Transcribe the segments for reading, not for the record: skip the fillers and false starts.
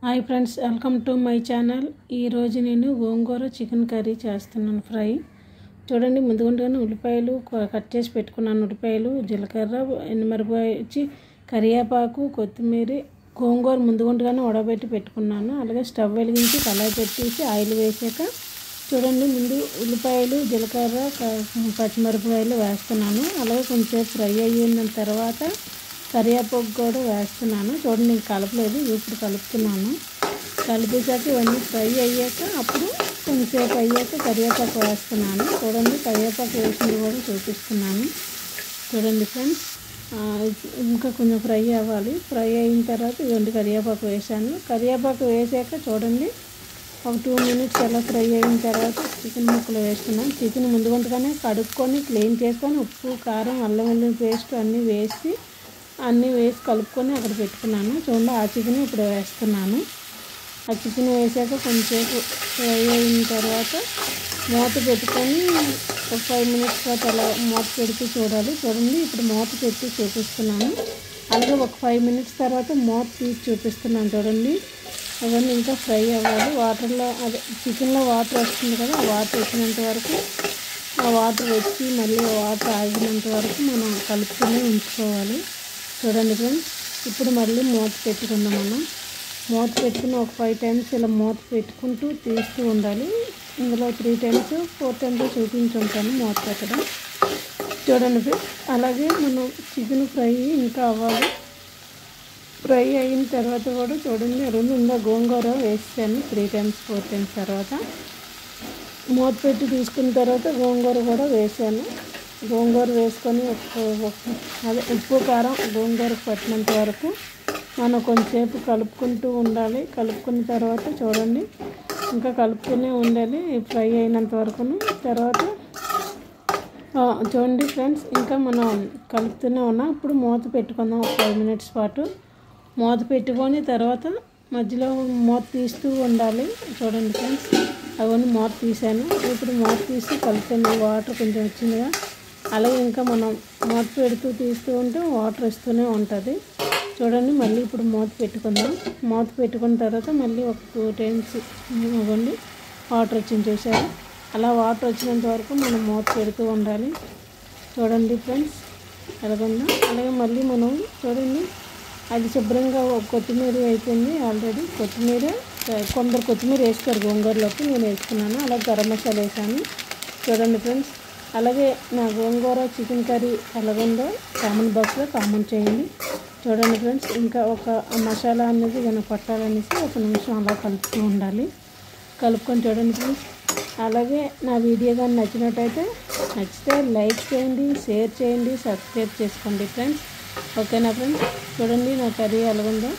Hi friends, welcome to my channel. ఈరోజు నేను గోంగూర chicken curry చేస్తున్నాను. ఫ్రై చూడండి. ముందుగానే ఉల్లిపాయలు కట్ చేసి పెట్టుకున్నాను. ఉల్లిపాయలు, జీలకర్ర, ఎండుమిరపకాయ, కరివేపాకు, కొత్తిమీర, గోంగూర ముందుగానే ఉడకబెట్టి పెట్టుకున్నాను. అలాగే స్టవ్ వెలిగించి కళాయి పెట్టేసి ఆయిల్ వేసాక చూడండి, ముందు ఉల్లిపాయలు, జీలకర్ర, పచ్చిమిరపకాయలు వేస్తున్నాను. అలాగే కొంచెం ఫ్రై అయిన తర్వాత కరివేపాకు కూడా వేస్తున్నాను. చూడండి, నేను కలపలేదు, ఇప్పుడు కలుపుతున్నాను. కలిపేసాక ఇవన్నీ ఫ్రై అయ్యాక అప్పుడు కొంచెంసేపు అయ్యాక కరివేపాకు వేస్తున్నాను. చూడండి, కరివేపాకు వేసింది కూడా చూపిస్తున్నాను. చూడండి ఫ్రెండ్స్, ఇంకా కొంచెం ఫ్రై అవ్వాలి. ఫ్రై అయిన తర్వాత ఇవన్నీ కరివేపాకు వేసాను. కరివేపాకు వేసాక చూడండి, ఒక 2 minutes అలా ఫ్రై అయిన తర్వాత చికెన్ ముక్కలు వేస్తున్నాను. చికెన్ ముందుగానే కడుక్కొని క్లీన్ చేసుకొని ఉప్పు, కారం, అల్లం వెల్లుల్లి పేస్ట్ అన్నీ వేసి కలుపుకొని అక్కడ పెట్టుకున్నాను. చూడండి, ఆ చికెన్ ఇప్పుడు వేస్తున్నాను. ఆ చికెన్ వేసాక కొంచెంసేపు ఫ్రై అయిన తర్వాత మూత పెట్టుకొని ఒక 5 minutes తర్వాత అలా మూత పెడుతూ చూడాలి. చూడండి, ఇప్పుడు మూత పెట్టి చూపిస్తున్నాను. అలాగే ఒక 5 minutes తర్వాత మూత తీసి చూపిస్తున్నాను. చూడండి, అవన్నీ ఇంకా ఫ్రై అవ్వాలి. వాటర్లో చికెన్లో వాటర్ వస్తుంది కదా, ఆ వాటర్ వచ్చినంత వరకు, ఆ వాటర్ వచ్చి మళ్ళీ వాటర్ ఆగినంత వరకు మనం కలుపుకొని ఉంచుకోవాలి. చూడండి ఫ్రెండ్స్, ఇప్పుడు మళ్ళీ మూత పెట్టుకుందాం. మనం మూత పెట్టుకుని ఒక 5 times ఇలా మూత పెట్టుకుంటూ తీస్తూ ఉండాలి. ఇందులో 3 times 4 times చూపించుంటాను మూత పెట్టడం. చూడండి ఫ్రెండ్స్, అలాగే మనం చికెన్ ఫ్రై ఇంకా అవ్వాలి. ఫ్రై అయిన తర్వాత కూడా చూడండి, ఇందా గోంగూర వేసాను 3 times 4 times. తర్వాత మూత పెట్టి తీసుకున్న తర్వాత గోంగూర కూడా వేసాను. గోంగూర వేసుకొని ఉప్పు, కారం గోంగూరకు పట్టినంత వరకు మనం కొంచెంసేపు కలుపుకుంటూ ఉండాలి. కలుపుకున్న తర్వాత చూడండి, ఇంకా కలుపుతూనే ఉండాలి ఫ్రై అయినంత వరకును. తర్వాత చూడండి ఫ్రెండ్స్, ఇంకా మనం కలుపుతూనే ఉన్నాం. ఇప్పుడు మూత పెట్టుకుందాం ఒక 5 minutes పాటు. మూత పెట్టుకొని తర్వాత మధ్యలో మూత తీస్తూ ఉండాలి. చూడండి ఫ్రెండ్స్, అవన్నీ మూత తీసాను. ఇప్పుడు మూత తీసి కలుపుతాను. వాటర్ కొంచెం వచ్చిందిగా, అలాగే ఇంకా మనం మూత పెడుతూ తీస్తూ ఉంటే వాటర్ వస్తూనే ఉంటుంది. చూడండి, మళ్ళీ ఇప్పుడు మూత పెట్టుకుందాం. మూత పెట్టుకున్న తర్వాత మళ్ళీ ఒక 2 times ఇవ్వండి, వాటర్ వచ్చింది చూసారు. అలా వాటర్ వచ్చినంత వరకు మనం మూత పెడుతూ ఉండాలి. చూడండి ఫ్రెండ్స్, ఎలాగుందో. అలాగే మళ్ళీ మనం చూడండి, అది శుభ్రంగా కొత్తిమీర అయిపోయింది ఆల్రెడీ. కొందరు కొత్తిమీర వేస్తారు గోంగూరలోకి, నేను వేసుకున్నాను. అలాగే గరం మసాలా వేసాను. చూడండి ఫ్రెండ్స్, అలాగే నా గోంగూర చికెన్ కర్రీ ఎలాగుందో కామెంట్ బాక్స్లో కామెంట్ చేయండి. చూడండి ఫ్రెండ్స్, ఇంకా ఒక మసాలా అనేది మనం పట్టాలనేసి 1 నిమిషం అలా కలుపుతూ ఉండాలి. కలుపుకొని చూడండి ఫ్రెండ్స్, అలాగే నా వీడియో కానీ నచ్చితే లైక్ చేయండి, షేర్ చేయండి, సబ్స్క్రైబ్ చేసుకోండి ఫ్రెండ్స్. ఓకేనా ఫ్రెండ్స్? చూడండి నా కర్రీ ఎలాగుందో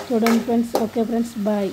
చూడండి ఫ్రెండ్స్. Okay friends, bye.